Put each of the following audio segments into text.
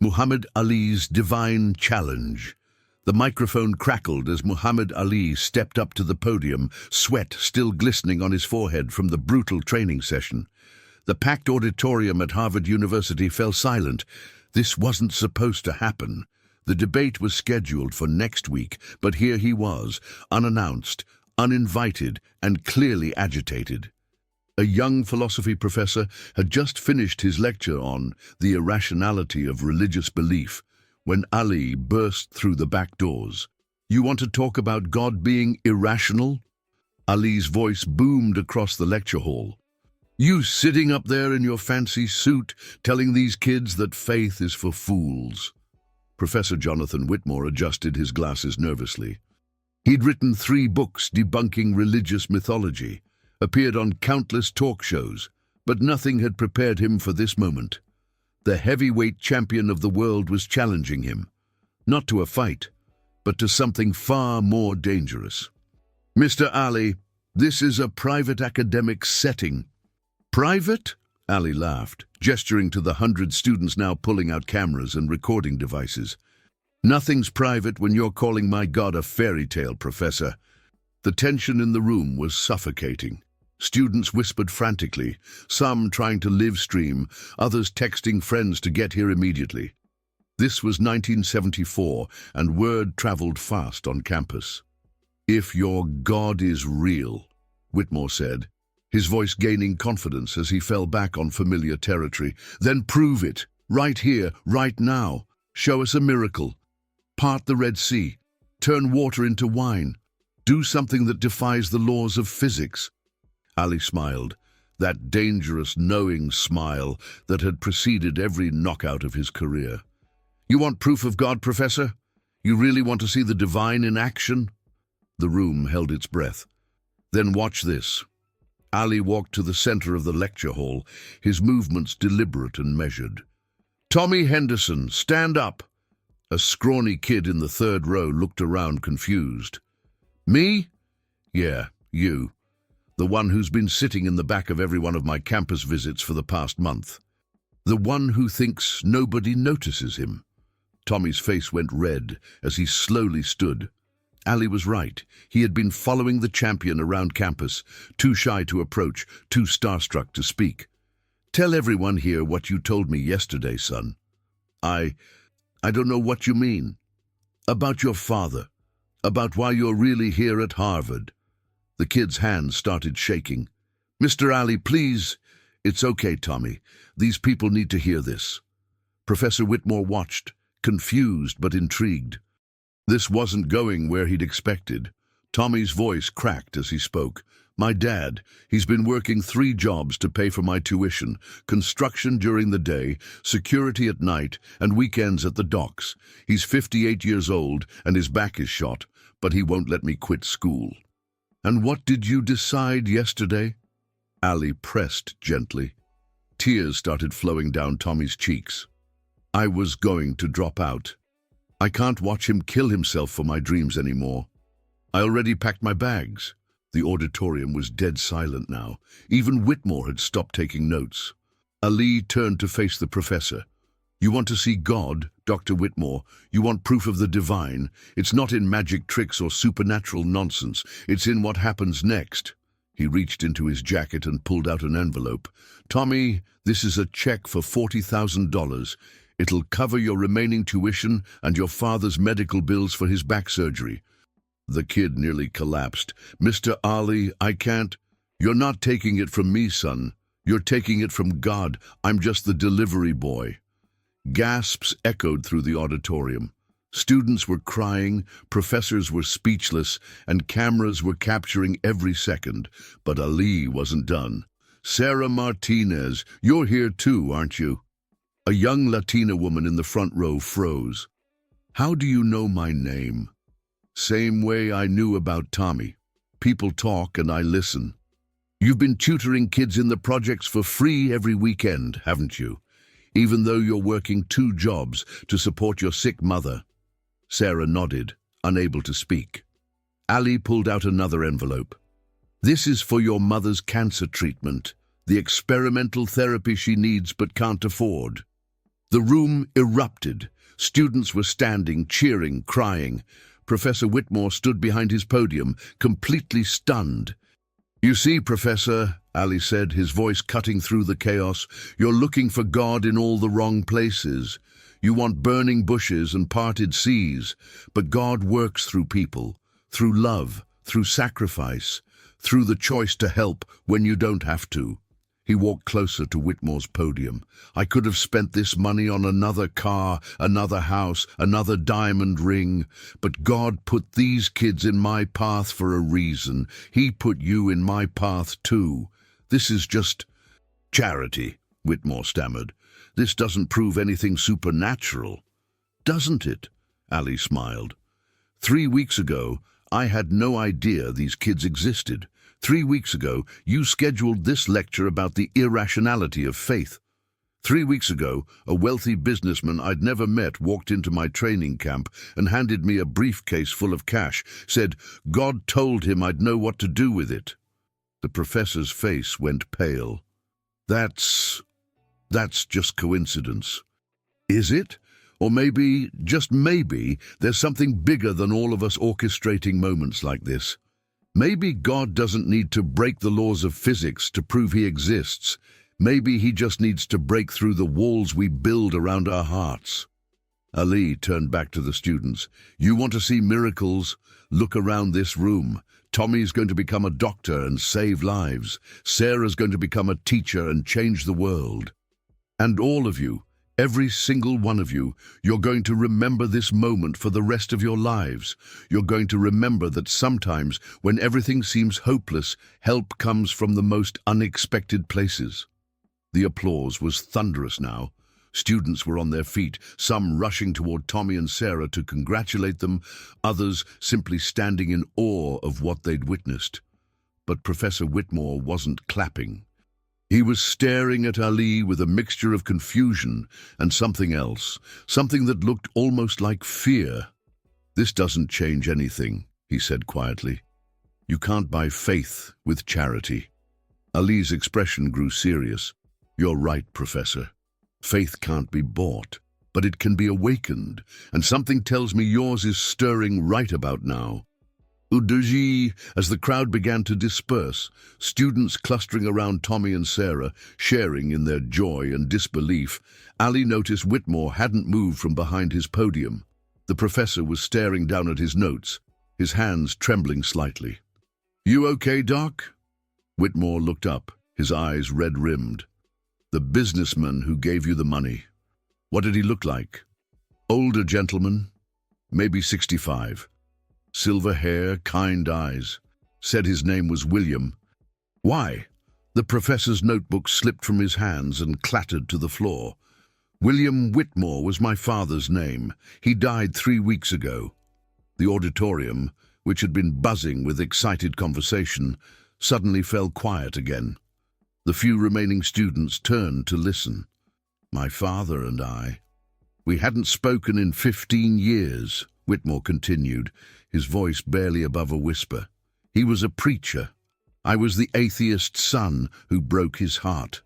Muhammad Ali's divine challenge. The microphone crackled as Muhammad Ali stepped up to the podium, sweat still glistening on his forehead from the brutal training session. The packed auditorium at Harvard University fell silent. This wasn't supposed to happen. The debate was scheduled for next week, but here he was, unannounced, uninvited, and clearly agitated. A young philosophy professor had just finished his lecture on the irrationality of religious belief when Ali burst through the back doors. "You want to talk about God being irrational?" Ali's voice boomed across the lecture hall. "You sitting up there in your fancy suit, telling these kids that faith is for fools." Professor Jonathan Whitmore adjusted his glasses nervously. He'd written 3 books debunking religious mythology, appeared on countless talk shows, but nothing had prepared him for this moment. The heavyweight champion of the world was challenging him, not to a fight, but to something far more dangerous. "Mr. Ali, this is a private academic setting." "Private?" Ali laughed, gesturing to the 100 students now pulling out cameras and recording devices. "Nothing's private when you're calling my God a fairy tale, Professor." The tension in the room was suffocating. Students whispered frantically, some trying to live stream, others texting friends to get here immediately. This was 1974, and word traveled fast on campus. "If your God is real," Whitmore said, his voice gaining confidence as he fell back on familiar territory, "then prove it, right here, right now. Show us a miracle. Part the Red Sea, turn water into wine, do something that defies the laws of physics." Ali smiled, that dangerous, knowing smile that had preceded every knockout of his career. "You want proof of God, Professor? You really want to see the divine in action?" The room held its breath. "Then watch this." Ali walked to the center of the lecture hall, his movements deliberate and measured. "Tommy Henderson, stand up." A scrawny kid in the 3rd row looked around confused. "Me?" "Yeah, you. The one who's been sitting in the back of every one of my campus visits for the past month. The one who thinks nobody notices him." Tommy's face went red as he slowly stood. Ali was right. He had been following the champion around campus, too shy to approach, too starstruck to speak. "Tell everyone here what you told me yesterday, son." I don't know what you mean." "About your father. About why you're really here at Harvard." The kid's hands started shaking. "Mr. Ali, please." "It's okay, Tommy. These people need to hear this." Professor Whitmore watched, confused but intrigued. This wasn't going where he'd expected. Tommy's voice cracked as he spoke. "My dad, he's been working 3 jobs to pay for my tuition, construction during the day, security at night, and weekends at the docks. He's 58 years old and his back is shot, but he won't let me quit school." "And what did you decide yesterday?" Ali pressed gently. Tears started flowing down Tommy's cheeks. "I was going to drop out. I can't watch him kill himself for my dreams anymore. I already packed my bags." The auditorium was dead silent now. Even Whitmore had stopped taking notes. Ali turned to face the professor. "You want to see God, Dr. Whitmore? You want proof of the divine? It's not in magic tricks or supernatural nonsense. It's in what happens next." He reached into his jacket and pulled out an envelope. "Tommy, this is a check for $40,000. It'll cover your remaining tuition and your father's medical bills for his back surgery." The kid nearly collapsed. "Mr. Ali, I can't." "You're not taking it from me, son. You're taking it from God. I'm just the delivery boy." Gasps echoed through the auditorium. Students were crying, professors were speechless, and cameras were capturing every second. But Ali wasn't done. "Sarah Martinez, you're here too, aren't you?" A young Latina woman in the front row froze. "How do you know my name?" "Same way I knew about Tommy. People talk and I listen." "You've been tutoring kids in the projects for free every weekend, haven't you? Even though you're working 2 jobs to support your sick mother." Sarah nodded, unable to speak. Ali pulled out another envelope. "This is for your mother's cancer treatment, the experimental therapy she needs but can't afford." The room erupted. Students were standing, cheering, crying. Professor Whitmore stood behind his podium, completely stunned. "You see, Professor," Ali said, his voice cutting through the chaos, "you're looking for God in all the wrong places. You want burning bushes and parted seas, but God works through people, through love, through sacrifice, through the choice to help when you don't have to." He walked closer to Whitmore's podium. "I could have spent this money on another car, another house, another diamond ring, but God put these kids in my path for a reason. He put you in my path too. This is just charity," Whitmore stammered. "This doesn't prove anything supernatural." "Doesn't it?" Ali smiled. 3 weeks ago, I had no idea these kids existed. 3 weeks ago, you scheduled this lecture about the irrationality of faith. 3 weeks ago, a wealthy businessman I'd never met walked into my training camp and handed me a briefcase full of cash, said God told him I'd know what to do with it. The professor's face went pale. That's just coincidence." "Is it? Or maybe, just maybe, there's something bigger than all of us orchestrating moments like this. Maybe God doesn't need to break the laws of physics to prove he exists. Maybe he just needs to break through the walls we build around our hearts." Ali turned back to the students. "You want to see miracles? Look around this room. Tommy's going to become a doctor and save lives. Sarah's going to become a teacher and change the world. And all of you, every single one of you, you're going to remember this moment for the rest of your lives. You're going to remember that sometimes, when everything seems hopeless, help comes from the most unexpected places." The applause was thunderous now. Students were on their feet, some rushing toward Tommy and Sarah to congratulate them, others simply standing in awe of what they'd witnessed. But Professor Whitmore wasn't clapping. He was staring at Ali with a mixture of confusion and something else, something that looked almost like fear. "This doesn't change anything," he said quietly. "You can't buy faith with charity." Ali's expression grew serious. "You're right, Professor. Faith can't be bought, but it can be awakened, and something tells me yours is stirring right about now." Uduji, as the crowd began to disperse, students clustering around Tommy and Sarah, sharing in their joy and disbelief, Ali noticed Whitmore hadn't moved from behind his podium. The professor was staring down at his notes, his hands trembling slightly. "You okay, Doc?" Whitmore looked up, his eyes red-rimmed. "The businessman who gave you the money. What did he look like?" "Older gentleman, maybe 65. Silver hair, kind eyes. Said his name was William." "Why?" The professor's notebook slipped from his hands and clattered to the floor. "William Whitmore was my father's name. He died 3 weeks ago." The auditorium, which had been buzzing with excited conversation, suddenly fell quiet again. The few remaining students turned to listen. "My father and I. We hadn't spoken in 15 years, Whitmore continued, his voice barely above a whisper. "He was a preacher. I was the atheist son who broke his heart.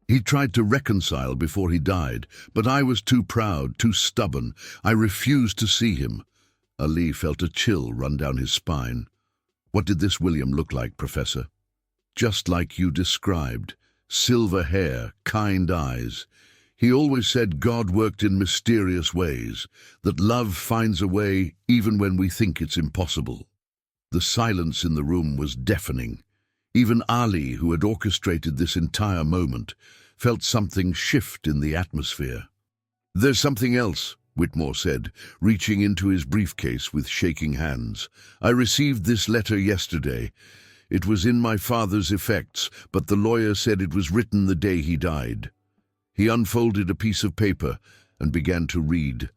He tried to reconcile before he died, but I was too proud, too stubborn. I refused to see him." Ali felt a chill run down his spine. "What did this William look like, Professor?" "Just like you described. Silver hair, kind eyes. He always said God worked in mysterious ways, that love finds a way even when we think it's impossible." The silence in the room was deafening. Even Ali, who had orchestrated this entire moment, felt something shift in the atmosphere. "There's something else," Whitmore said, reaching into his briefcase with shaking hands. "I received this letter yesterday. It was in my father's effects, but the lawyer said it was written the day he died." He unfolded a piece of paper and began to read.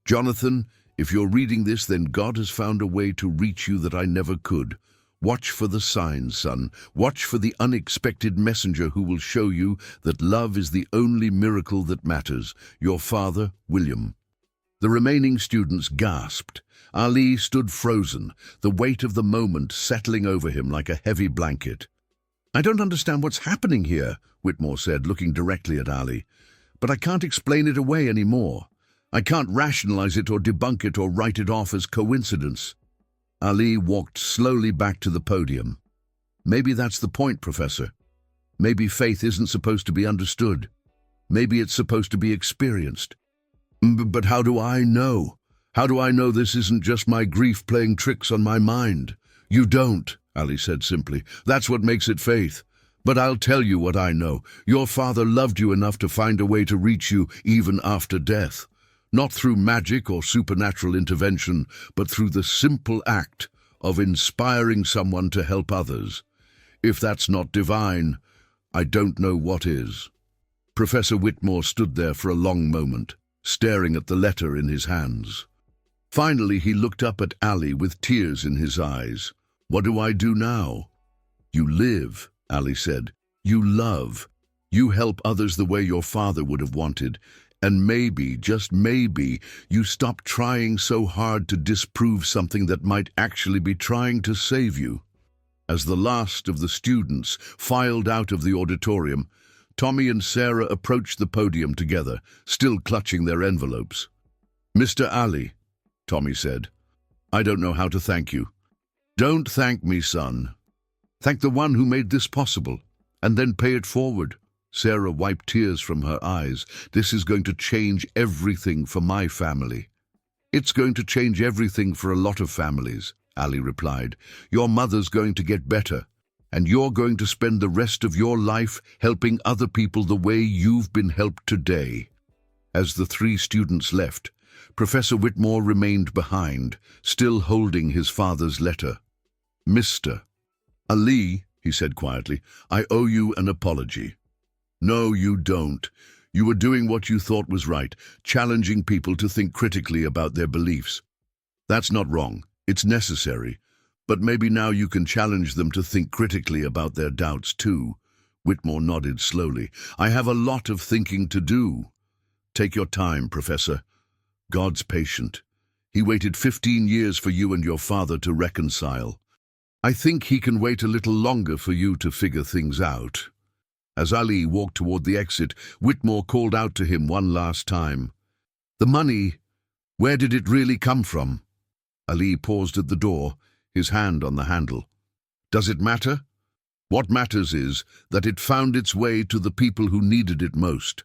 "Jonathan, if you're reading this, then God has found a way to reach you that I never could. Watch for the signs, son. Watch for the unexpected messenger who will show you that love is the only miracle that matters. Your father, William." The remaining students gasped. Ali stood frozen, the weight of the moment settling over him like a heavy blanket. "I don't understand what's happening here," Whitmore said, looking directly at Ali. but I can't explain it away anymore. I can't rationalize it or debunk it or write it off as coincidence. Ali walked slowly back to the podium. Maybe that's the point, Professor. Maybe faith isn't supposed to be understood. Maybe it's supposed to be experienced. But how do I know? How do I know this isn't just my grief playing tricks on my mind? You don't, Ali said simply. That's what makes it faith. But I'll tell you what I know. Your father loved you enough to find a way to reach you even after death. Not through magic or supernatural intervention, but through the simple act of inspiring someone to help others. If that's not divine, I don't know what is. Professor Whitmore stood there for a long moment, staring at the letter in his hands. Finally, he looked up at Ali with tears in his eyes. What do I do now? You live, Ali said. You love. You help others the way your father would have wanted. And maybe, just maybe, you stop trying so hard to disprove something that might actually be trying to save you. As the last of the students filed out of the auditorium, Tommy and Sarah approached the podium together, still clutching their envelopes. Mr. Ali, Tommy said, I don't know how to thank you. Don't thank me, son. Thank the one who made this possible, and then pay it forward. Sarah wiped tears from her eyes. This is going to change everything for my family. It's going to change everything for a lot of families, Ali replied. Your mother's going to get better, and you're going to spend the rest of your life helping other people the way you've been helped today. As the three students left, Professor Whitmore remained behind, still holding his father's letter. Mr. Ali, he said quietly, I owe you an apology. No, you don't. You were doing what you thought was right, challenging people to think critically about their beliefs. That's not wrong. It's necessary. But maybe now you can challenge them to think critically about their doubts too. Whitmore nodded slowly. I have a lot of thinking to do. Take your time, Professor. God's patient. He waited 15 years for you and your father to reconcile. I think he can wait a little longer for you to figure things out. As Ali walked toward the exit, Whitmore called out to him one last time. The money, where did it really come from? Ali paused at the door, his hand on the handle. Does it matter? What matters is that it found its way to the people who needed it most.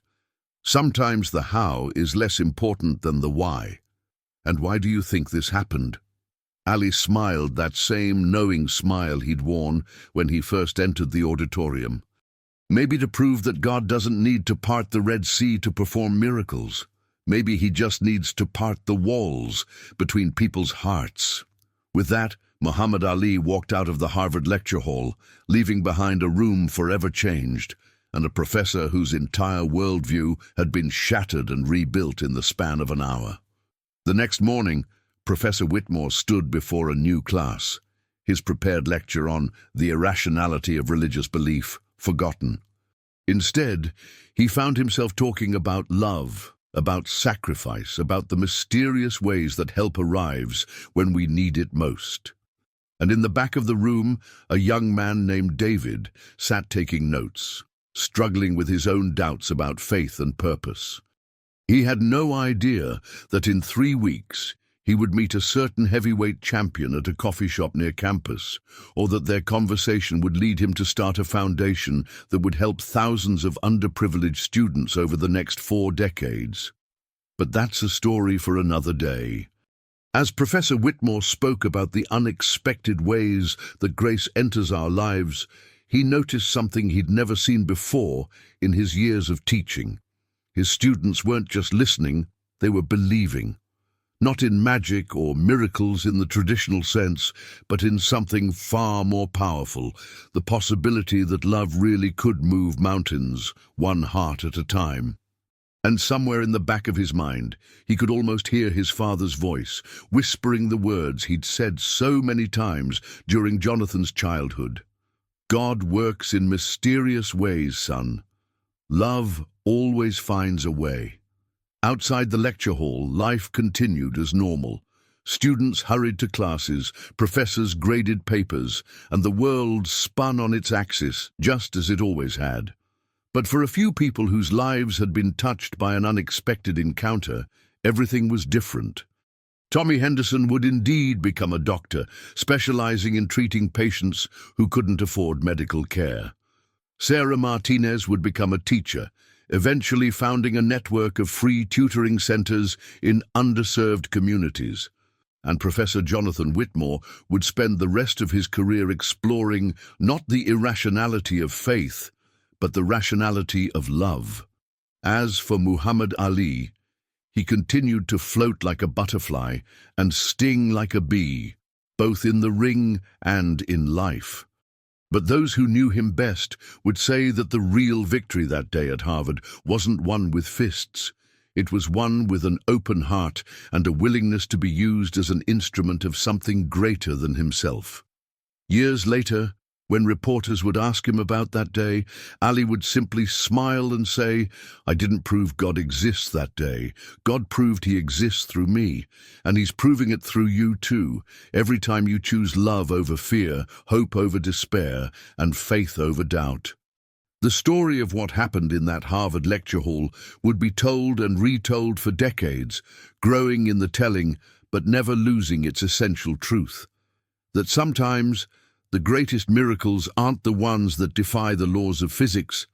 Sometimes the how is less important than the why. And why do you think this happened? Ali smiled, that same knowing smile he'd worn when he first entered the auditorium. Maybe to prove that God doesn't need to part the Red Sea to perform miracles. Maybe he just needs to part the walls between people's hearts. With that, Muhammad Ali walked out of the Harvard lecture hall, leaving behind a room forever changed, and a professor whose entire worldview had been shattered and rebuilt in the span of an hour. The next morning, Professor Whitmore stood before a new class, his prepared lecture on the irrationality of religious belief forgotten. Instead, he found himself talking about love, about sacrifice, about the mysterious ways that help arrives when we need it most. And in the back of the room, a young man named David sat taking notes, struggling with his own doubts about faith and purpose. He had no idea that in 3 weeks he would meet a certain heavyweight champion at a coffee shop near campus, or that their conversation would lead him to start a foundation that would help thousands of underprivileged students over the next 4 decades. But that's a story for another day. As Professor Whitmore spoke about the unexpected ways that grace enters our lives, he noticed something he'd never seen before in his years of teaching. His students weren't just listening, they were believing. Not in magic or miracles in the traditional sense, but in something far more powerful, the possibility that love really could move mountains, one heart at a time. And somewhere in the back of his mind, he could almost hear his father's voice, whispering the words he'd said so many times during Jonathan's childhood. God works in mysterious ways, son. Love always finds a way. Outside the lecture hall, life continued as normal. Students hurried to classes, professors graded papers, and the world spun on its axis, just as it always had. But for a few people whose lives had been touched by an unexpected encounter, everything was different. Tommy Henderson would indeed become a doctor, specializing in treating patients who couldn't afford medical care. Sarah Martinez would become a teacher, eventually founding a network of free tutoring centers in underserved communities. And Professor Jonathan Whitmore would spend the rest of his career exploring not the irrationality of faith, but the rationality of love. As for Muhammad Ali, he continued to float like a butterfly and sting like a bee, both in the ring and in life. But those who knew him best would say that the real victory that day at Harvard wasn't won with fists. It was won with an open heart and a willingness to be used as an instrument of something greater than himself. Years later, when reporters would ask him about that day, Ali would simply smile and say, "I didn't prove God exists that day. God proved he exists through me, and he's proving it through you too, every time you choose love over fear, hope over despair, and faith over doubt." The story of what happened in that Harvard lecture hall would be told and retold for decades, growing in the telling, but never losing its essential truth. That sometimes the greatest miracles aren't the ones that defy the laws of physics,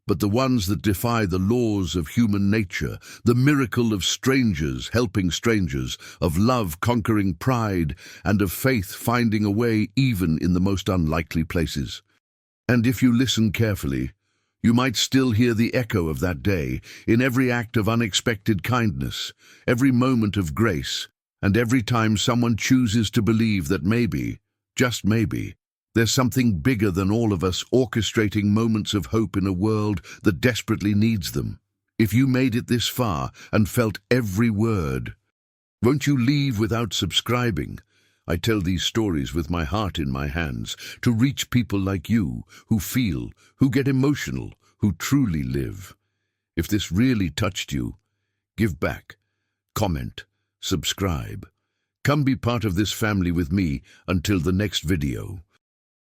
but the ones that defy the laws of human nature, the miracle of strangers helping strangers, of love conquering pride, and of faith finding a way even in the most unlikely places. And if you listen carefully, you might still hear the echo of that day in every act of unexpected kindness, every moment of grace, and every time someone chooses to believe that maybe, just maybe, there's something bigger than all of us orchestrating moments of hope in a world that desperately needs them. If you made it this far and felt every word, won't you leave without subscribing? I tell these stories with my heart in my hands to reach people like you who feel, who get emotional, who truly live. If this really touched you, give back, comment, subscribe. Come be part of this family with me until the next video.